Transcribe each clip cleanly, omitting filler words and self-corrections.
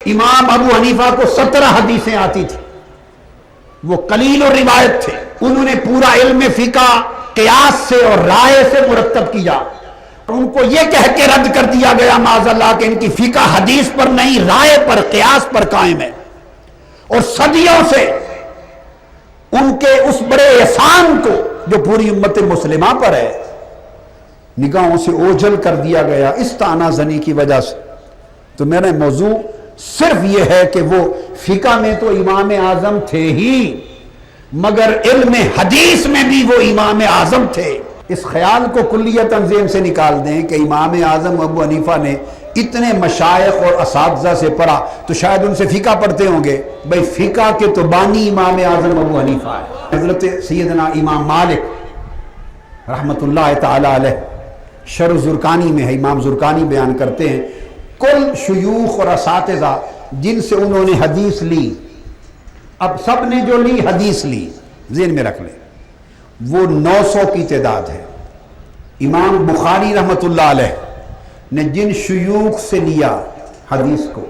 امام ابو حنیفہ کو 17 حدیثیں آتی تھی، وہ قلیل و روایت تھے، انہوں نے پورا علم فقہ قیاس سے اور رائے سے مرتب کیا، ان کو یہ کہہ کے رد کر دیا گیا معاذ اللہ کہ ان کی فقہ حدیث پر نہیں رائے پر قیاس پر قائم ہے، اور صدیوں سے ان کے اس بڑے احسان کو جو پوری امت مسلمہ پر ہے نگاہوں سے اوجھل کر دیا گیا اس طعنہ زنی کی وجہ سے۔ تو میرا موضوع صرف یہ ہے کہ وہ فقہ میں تو امام اعظم تھے ہی، مگر علم حدیث میں بھی وہ امام اعظم تھے۔ اس خیال کو کلیہ تنظیم سے نکال دیں کہ امام اعظم ابو حنیفہ نے اتنے مشائخ اور اساتذہ سے پڑھا تو شاید ان سے فقہ پڑھتے ہوں گے، بھئی فقہ کے تو بانی امام اعظم ابو حنیفہ ہے۔ حضرت سیدنا امام مالک رحمت اللہ تعالی علیہ شرح زرقانی میں ہے، امام زرقانی بیان کرتے ہیں کل شیوخ اور اساتذہ جن سے انہوں نے حدیث لی، اب سب نے جو لی حدیث لی ذہن میں رکھ لیں، وہ 900 کی تعداد ہے۔ امام بخاری رحمت اللہ علیہ نے جن شیوخ سے لیا حدیث کو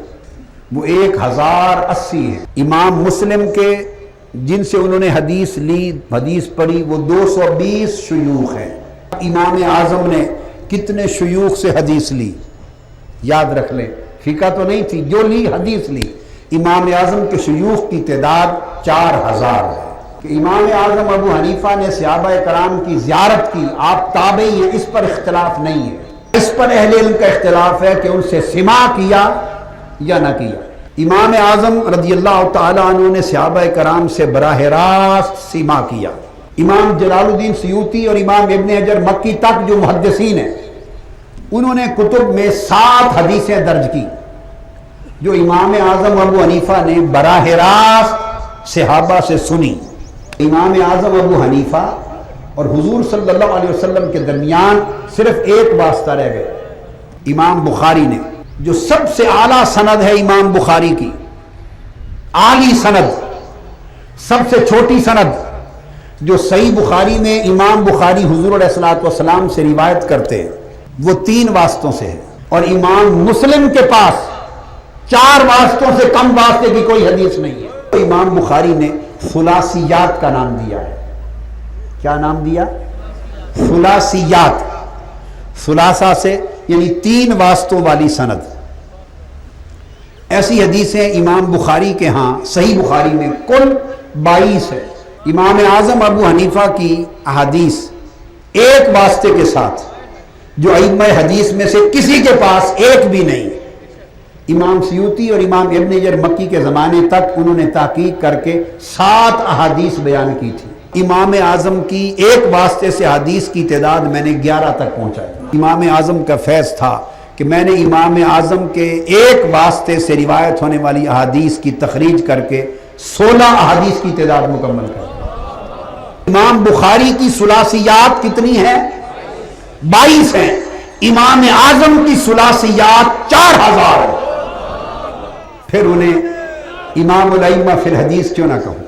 وہ 1080 ہے۔ امام مسلم کے جن سے انہوں نے حدیث لی حدیث پڑھی وہ 220 شیوخ ہیں۔ امام اعظم نے کتنے شیوخ سے حدیث لی یاد رکھ لیں، فقہ تو نہیں تھی، جو لی حدیث لی۔ امام اعظم کے شیوخ کی تعداد 4000 ہے۔ کہ امام اعظم ابو حنیفہ نے صحابہ کرام کی زیارت کی، آپ تابعی ہیں، اس پر اختلاف نہیں ہے، اس پر اہل علم کا اختلاف ہے کہ ان سے سماع کیا یا نہ کیا۔ امام اعظم رضی اللہ تعالی عنہ نے صحابہ کرام سے براہ راست سماع کیا۔ امام جلال الدین سیوطی اور امام ابن حجر مکی تک جو محدثین ہیں انہوں نے کتب میں 7 حدیثیں درج کی جو امام اعظم ابو حنیفہ نے براہ راست صحابہ سے سنی۔ امام اعظم ابو حنیفہ اور حضور صلی اللہ علیہ وسلم کے درمیان صرف ایک واسطہ رہ گیا، امام بخاری نے، جو سب سے اعلیٰ سند ہے امام بخاری کی، اعلی سند، سب سے چھوٹی سند جو صحیح بخاری میں امام بخاری حضور علیہ الصلوۃ والسلام سے روایت کرتے ہیں وہ 3 واسطوں سے ہے، اور امام مسلم کے پاس 4 واسطوں سے کم واسطے کی کوئی حدیث نہیں ہے۔ امام بخاری نے خلاصیات کا نام دیا ہے۔ کیا نام دیا؟ خلاصیات، خلاصہ سے یعنی 3 واسطوں والی سند۔ ایسی حدیثیں امام بخاری کے ہاں صحیح بخاری میں کل 22 ہے۔ امام اعظم ابو حنیفہ کی احادیث ایک واسطے کے ساتھ جو ائمہ حدیث میں سے کسی کے پاس ایک بھی نہیں۔ امام سیوطی اور امام ابن حجر مکی کے زمانے تک انہوں نے تحقیق کر کے 7 احادیث بیان کی تھی۔ امام اعظم کی ایک واسطے سے حدیث کی تعداد میں نے 11 تک پہنچائی۔ امام اعظم کا فیض تھا کہ میں نے امام اعظم کے ایک واسطے سے روایت ہونے والی احادیث کی تخریج کر کے 16 احادیث کی تعداد مکمل کر دی۔ امام بخاری کی ثلاثیات کتنی ہیں؟ 22 ہیں۔ امام اعظم کی ثلاثیات 4000 ہیں۔ پھر انہیں امام الائمہ فی الحدیث کیوں نہ کہوں۔